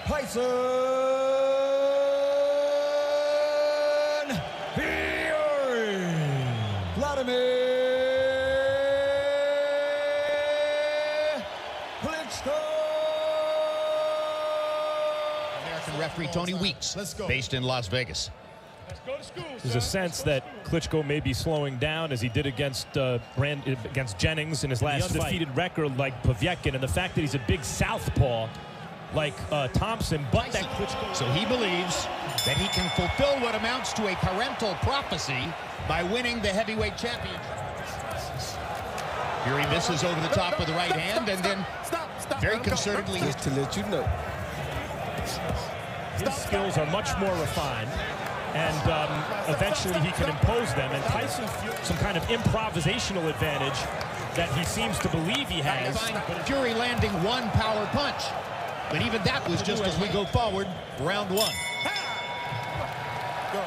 Tyson Fury. Wladimir Klitschko. American referee Tony Weeks, based in Las Vegas. There's a sense that Klitschko may be slowing down as he did against Jennings in his last undefeated record, like Povetkin, and the fact that he's a big southpaw like Thompson, but that Klitschko... So he believes that he can fulfill what amounts to a parental prophecy by winning the heavyweight championship. Fury misses over the top with the right hand, and then very concertedly... Just to let you know. His skills are much more refined, and eventually he can impose them. And Tyson Fury, some kind of improvisational advantage that he seems to believe he has. Fury landing one power punch. But even that was just as we go forward, round one. Go.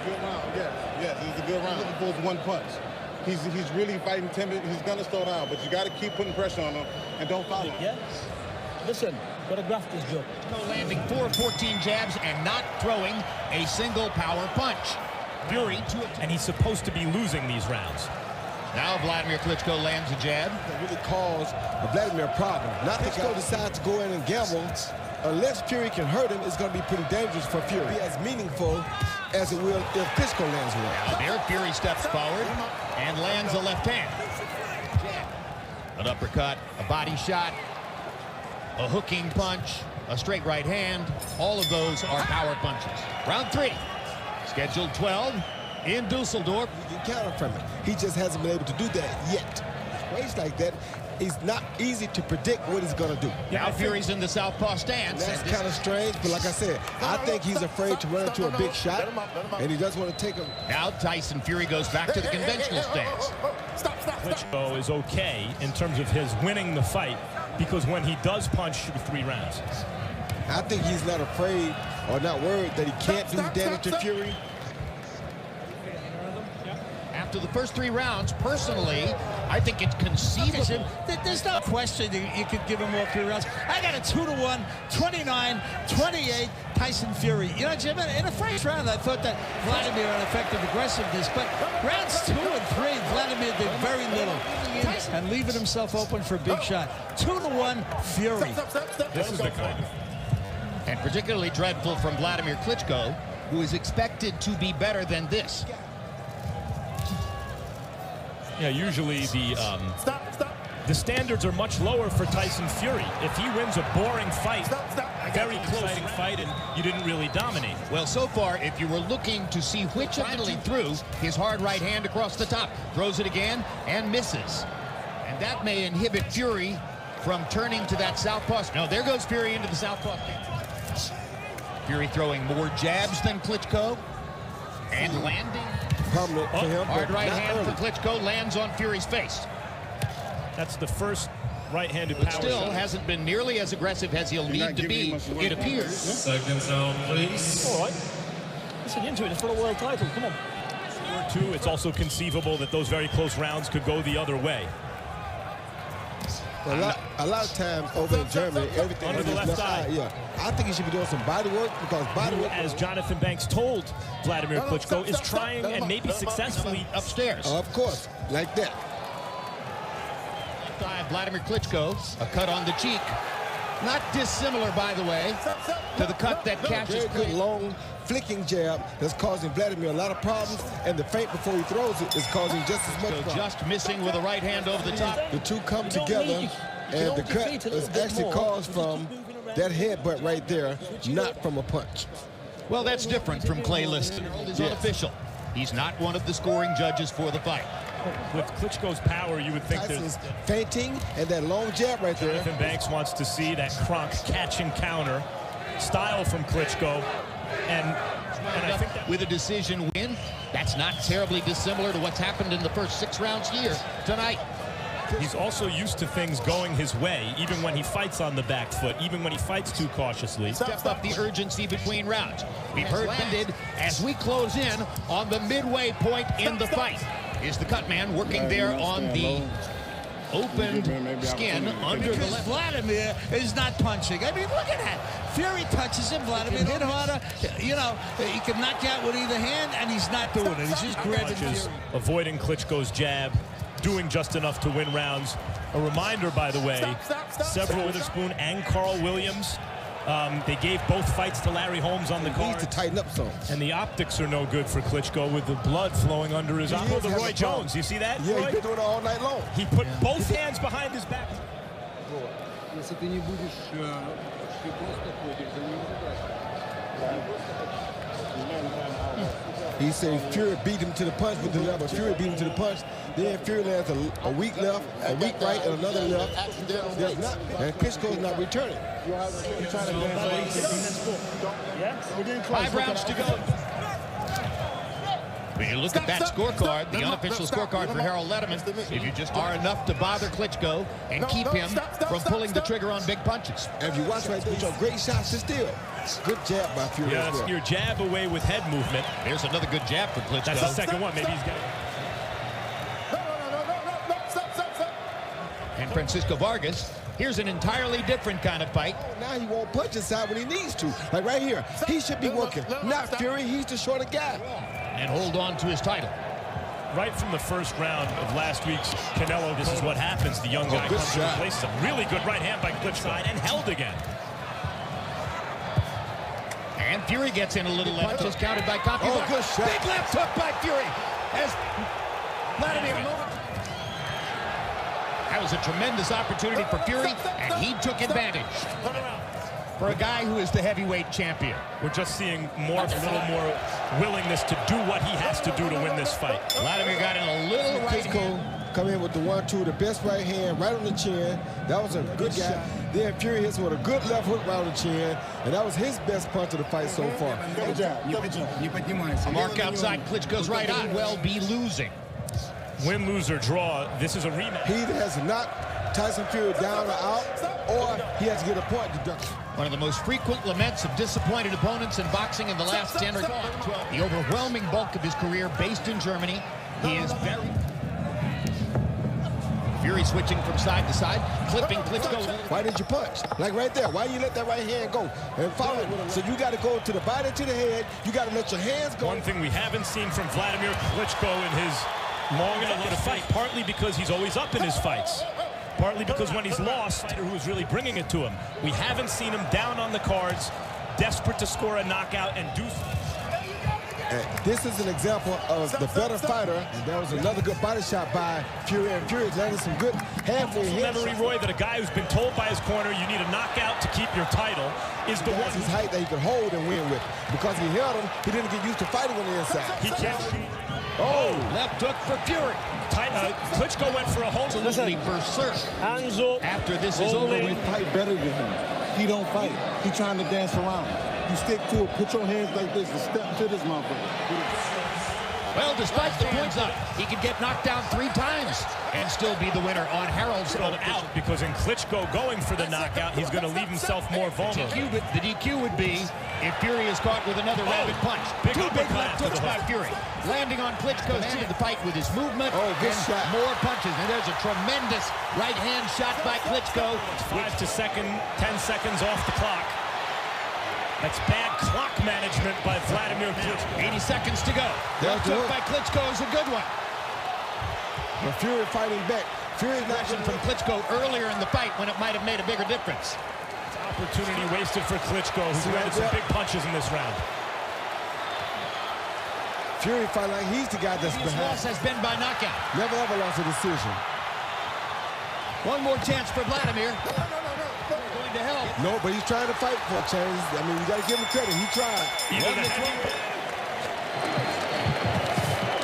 Good round, yes, it's a good round. Looking for his one punch. He's really fighting timid. He's gonna slow down, but you got to keep putting pressure on him and don't follow him. Yes. Listen, gotta graph this job. Landing 4 of 14 jabs and not throwing a single power punch. Fury, and he's supposed to be losing these rounds. Now Wladimir Klitschko lands a jab. That really caused Wladimir a problem. Now Klitschko decides to go in and gamble. Unless Fury can hurt him, it's going to be pretty dangerous for Fury. Be as meaningful as it will if Klitschko lands one. Now there Fury steps forward and lands a left hand. An uppercut, a body shot, a hooking punch, a straight right hand. All of those are power punches. Round 3, scheduled 12 in Dusseldorf. You can counter from it. He just hasn't been able to do that yet. Ways like that, it's not easy to predict what he's going to do. Now Fury's in the southpaw stance. That's kind of strange, but like I said, I think he's afraid to run into a big shot, and he doesn't want to take him. Now Tyson Fury goes back to the conventional stance. Klitschko is okay in terms of his winning the fight, because when he does punch through 3 rounds. I think he's not afraid or not worried that he can't do damage to Fury. After the first 3 rounds, personally, I think it's conceivable. There's no question you could give him all 3 rounds. I got a 2-1, 29-28 Tyson Fury. You know, Jim, in the first round, I thought that Wladimir had effective aggressiveness, but rounds 2 and 3, Wladimir did very little and leaving himself open for a big shot. 2-1 Fury. This is the kind of... And particularly dreadful from Wladimir Klitschko, who is expected to be better than this. Yeah, usually the standards are much lower for Tyson Fury. If he wins a boring fight, very close fight, and you didn't really dominate. Well, so far, if you were looking to see which finally threw his hard right hand across the top, throws it again and misses. And that may inhibit Fury from turning to that southpaw. Now, there goes Fury into the southpaw. Fury throwing more jabs than Klitschko and landing. Prominent for him, hard right hand early. for Klitschko lands on Fury's face. That's the first right-handed But power still shot. hasn't been nearly as aggressive as he'll need to be, it appears. Seconds out, please. All right. Listen into it. It's for the world title. Come on. 4-2. It's also conceivable that those very close rounds could go the other way. A lot of times over in Germany, everything Under is the left eye. Yeah, I think he should be doing some body work, because body work, As Jonathan Banks told Wladimir Klitschko, is trying and maybe successfully Upstairs. of course, like that. Left eye, Wladimir Klitschko, a cut on the cheek. Not dissimilar, by the way, to the cut that catches Very good long flicking jab that's causing Wladimir a lot of problems, and the feint before he throws it is causing just as much problem. just missing with a right hand over the top. The two come together, and the cut is actually caused from that headbutt right there, not from a punch. Well, that's different from Clay Liston. He's unofficial. He's not one of the scoring judges for the fight. with Klitschko's power, you would think Tyson's feinting and that long jab right there. Jonathan Banks wants to see that Kronk catch and counter style from Klitschko, and I think that with a decision win, that's not terribly dissimilar to what's happened in the first 6 rounds here tonight. He's also used to things going his way, even when he fights on the back foot, even when he fights too cautiously. Step up the urgency between rounds. We've heard ended as we close in on the midway point in the fight. Is the cut man working there on the opened skin under the left. Vladimir is not punching. I mean, look at that. Fury touches him. Vladimir hit harder. You know, he can knock out with either hand, and he's not doing it. He's just grabbing Fury. Avoiding Klitschko's jab, doing just enough to win rounds. A reminder, by the way, several Witherspoon and Carl Williams, they gave both fights to Larry Holmes on the card. He needs to tighten up some. And the optics are no good for Klitschko with the blood flowing under his eye. The Roy Jones, you see that? Yeah, Roy? he's been doing it all night long. He put both hands behind his back. He said Fury beat him to the punch with the left, but Fury beat him to the punch. Then Fury lands a weak left, a weak right, and another left. And Klitschko's not returning. 5 rounds to go. When you look at that scorecard, the unofficial scorecard for Harold Lederman, if you just are enough to bother Klitschko and keep him from pulling the trigger on big punches. And if you watch right there, great shots to steal. Good jab by Fury. Yeah, that's your jab away with head movement. There's another good jab for Klitschko. That's the second one. Maybe he's got it. And Francisco Vargas, here's an entirely different kind of fight. Now he won't punch inside when he needs to. Like right here, he should be working. Not Fury, he's the shorter guy. And hold on to his title. Right from the first round of last week's Canelo, this is what happens. The young guy comes to place some really good right hand by Klitschko and held again. And Fury gets in a little left, just counted by Copy. Oh, good shot. Big left hook by Fury. As Wladimir. That was a tremendous opportunity for Fury, and he took advantage. For a guy who is the heavyweight champion. We're just seeing a little more willingness to do what he has to do to win this fight. Wladimir got in a little right hand. Come in with the 1-2, the best right hand, right on the chin. That was a good guy. Then Fury hits with a good left hook right on the chin, and that was his best punch of the fight so far. A mark outside Klitschko's right eye will be losing. Win, lose, or draw, this is a rematch. He either has to knock Tyson Fury down or out, or he has to get a point deduction. One of the most frequent laments of disappointed opponents in boxing in the last 10 or 12. The overwhelming bulk of his career based in Germany. He is very... Fury switching from side to side, clipping Klitschko. Why did you punch? Like right there. Why you let that right hand go and follow it? So you got to go to the body, to the head. You got to let your hands go. One thing we haven't seen from Wladimir Klitschko in his long enough fight, partly because he's always up in his fights, partly because when he's lost, who's really bringing it to him. We haven't seen him down on the cards, desperate to score a knockout and do. This is an example of the better fighter. And there was another good body shot by Fury, and Fury landed some good halfway hits. Memory, Roy, that a guy who's been told by his corner you need a knockout to keep your title is the one. His height that he could hold and win with. Because he held him, he didn't get used to fighting on the inside. He can't. Oh, left hook for Fury. Klitschko went for a hold. Absolutely berserk. After this is over with. Fight better than him. He don't fight. He trying to dance around. You stick to it, put your hands like this, and step to this motherfucker. Well, despite the points up, he could get knocked down 3 times and still be the winner on Harold's out, because in Klitschko going for the knockout, he's going to leave himself more vulnerable. The DQ would be if Fury is caught with another rapid punch. Two big left hooks by Fury. Landing on Klitschko's end of the fight with his movement. Good shot. More punches. And there's a tremendous right hand shot by Klitschko. 5 to 10 seconds off the clock. That's bad clock management by Wladimir Klitschko. 80 seconds to go. Left hook by Klitschko is a good one. But Fury fighting back. Fury's not from Klitschko earlier in the fight when it might have made a bigger difference. Opportunity wasted for Klitschko, who's landed some big punches in this round. Fury fight like he's the guy that's behind. His loss has been by knockout. Never ever lost a decision. One more chance for Wladimir. Going to help. No, but he's trying to fight for a chance. I mean, you got to give him credit. He tried.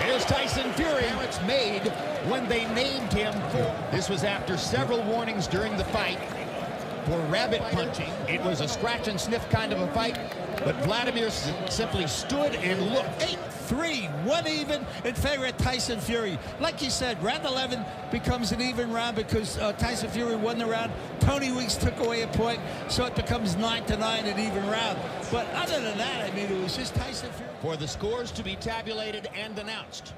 Here's Tyson Fury. It's made when they named him for. This was after several warnings during the fight for rabbit punching. It was a scratch and sniff kind of a fight, but Wladimir simply stood and looked. 8-3, 1 even in favor of Tyson Fury. Like you said, round 11 becomes an even round because Tyson Fury won the round. Tony Weeks took away a point, so it becomes 9-9, an even round. But other than that, I mean, it was just Tyson Fury. For the scores to be tabulated and announced.